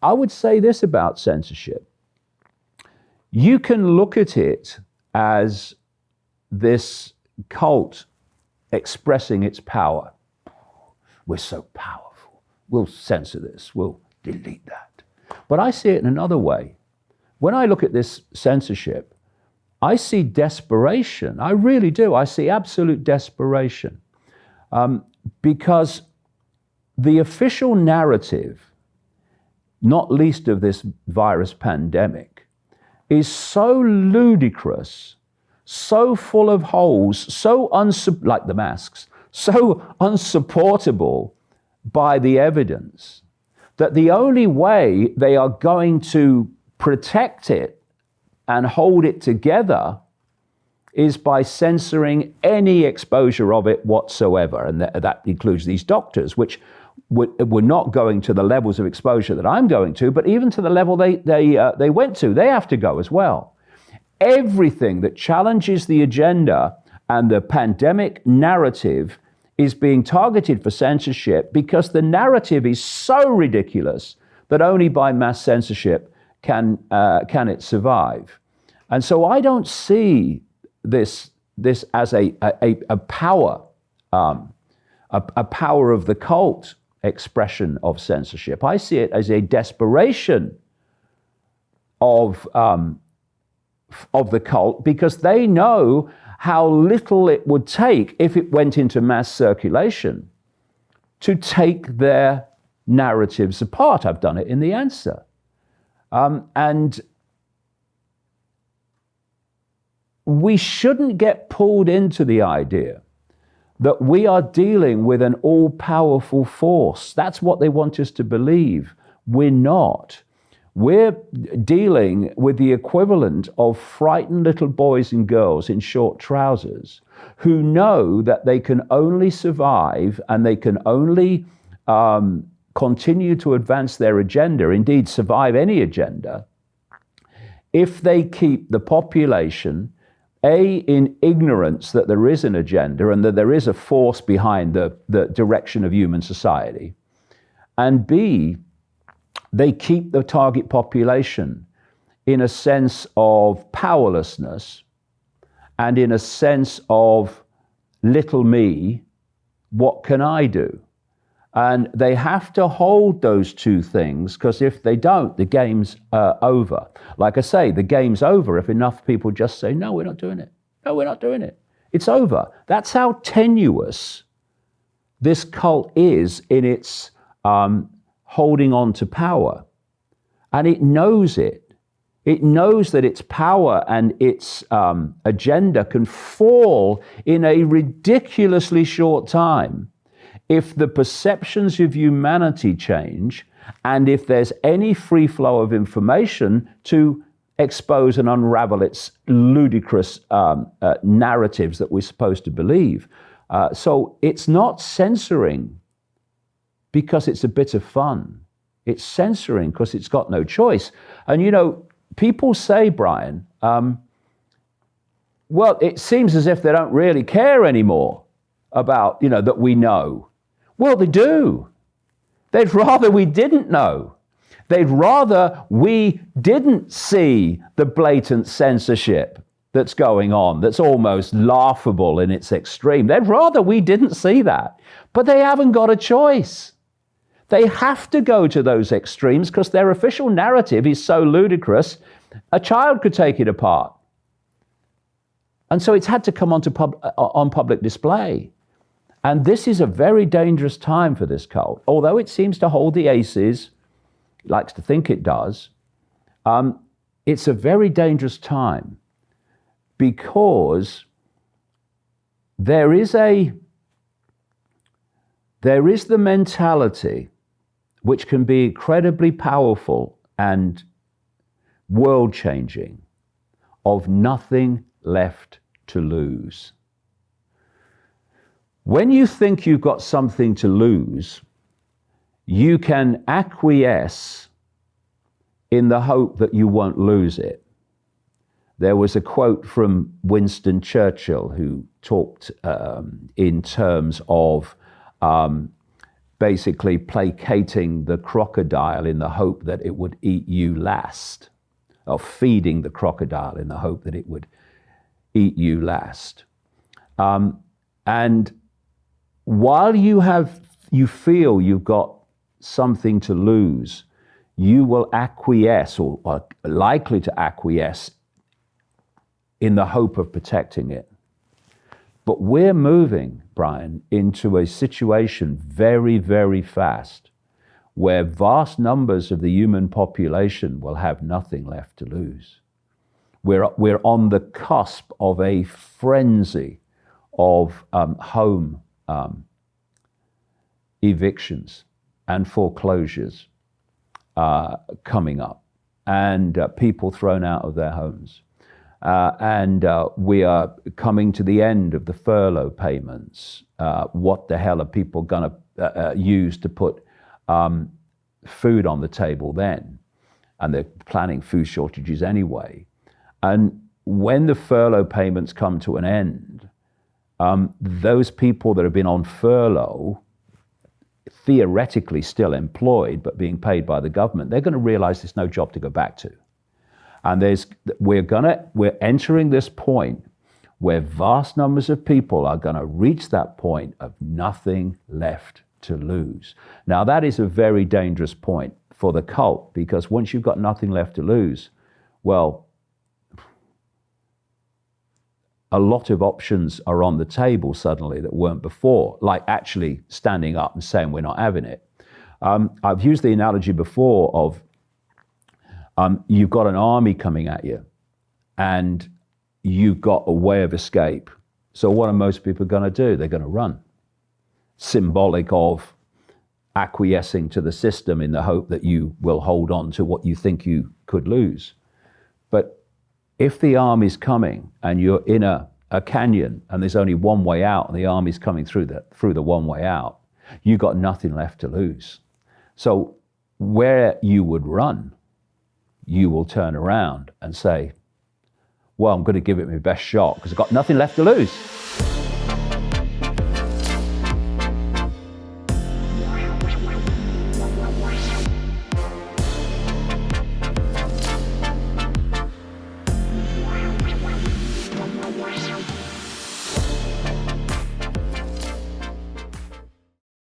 I would say this about censorship. You can look at it as this cult expressing its power. We're so powerful. We'll censor this. We'll delete that. But I see it in another way. When I look at this censorship, I see desperation. I really do. I see absolute desperation. Because the official narrative, not least of this virus pandemic, is so ludicrous, so full of holes, so like the masks, so unsupportable by the evidence, that the only way they are going to protect it and hold it together is by censoring any exposure of it whatsoever. And that includes these doctors, which were not going to the levels of exposure that I'm going to, but even to the level they went to, they have to go as well. Everything that challenges the agenda and the pandemic narrative is being targeted for censorship, because the narrative is so ridiculous that only by mass censorship can it survive. And so I don't see this as a power, a power of the cult expression of censorship. I see it as a desperation of the cult, because they know how little it would take if it went into mass circulation to take their narratives apart. I've done it in The Answer. And we shouldn't get pulled into the idea that we are dealing with an all-powerful force. That's what they want us to believe. We're not. We're dealing with the equivalent of frightened little boys and girls in short trousers who know that they can only survive and they can only continue to advance their agenda, indeed survive any agenda, if they keep the population in ignorance that there is an agenda and that there is a force behind the direction of human society, and B, they keep the target population in a sense of powerlessness and in a sense of little me, what can I do? And they have to hold those two things, because if they don't, the game's over. Like I say, the game's over if enough people just say, no, we're not doing it. No, we're not doing it. It's over. That's how tenuous this cult is in its holding on to power. And it knows it. It knows that its power and its agenda can fall in a ridiculously short time if the perceptions of humanity change, and if there's any free flow of information to expose and unravel its ludicrous narratives that we're supposed to believe. So it's not censoring because it's a bit of fun. It's censoring because it's got no choice. And you know, people say, Brian, well, it seems as if they don't really care anymore about, that we know. Well, they do. They'd rather we didn't know. They'd rather we didn't see the blatant censorship that's going on, that's almost laughable in its extreme. They'd rather we didn't see that. But they haven't got a choice. They have to go to those extremes because their official narrative is so ludicrous, a child could take it apart. And so it's had to come on public display. And this is a very dangerous time for this cult. Although it seems to hold the aces, it likes to think it does, it's a very dangerous time because there is the mentality which can be incredibly powerful and world-changing of nothing left to lose. When you think you've got something to lose, you can acquiesce in the hope that you won't lose it. There was a quote from Winston Churchill who talked in terms of basically placating the crocodile in the hope that it would eat you last, or feeding the crocodile in the hope that it would eat you last. And while you feel you've got something to lose, you will acquiesce or are likely to acquiesce in the hope of protecting it. But we're moving, Brian, into a situation very, very fast where vast numbers of the human population will have nothing left to lose. We're on the cusp of a frenzy of home evictions and foreclosures coming up, and people thrown out of their homes. And we are coming to the end of the furlough payments. What the hell are people going to use to put food on the table then? And they're planning food shortages anyway. And when the furlough payments come to an end, those people that have been on furlough, theoretically still employed but being paid by the government, they're going to realize there's no job to go back to. And we're entering this point where vast numbers of people are going to reach that point of nothing left to lose. Now, that is a very dangerous point for the cult, because once you've got nothing left to lose, well, a lot of options are on the table suddenly that weren't before, like actually standing up and saying we're not having it. I've used the analogy before of you've got an army coming at you and you've got a way of escape. So what are most people going to do? They're going to run. Symbolic of acquiescing to the system in the hope that you will hold on to what you think you could lose. But if the army's coming and you're in a canyon and there's only one way out and the army's coming through the one way out, you've got nothing left to lose. So where you would run, you will turn around and say, well, I'm going to give it my best shot because I've got nothing left to lose.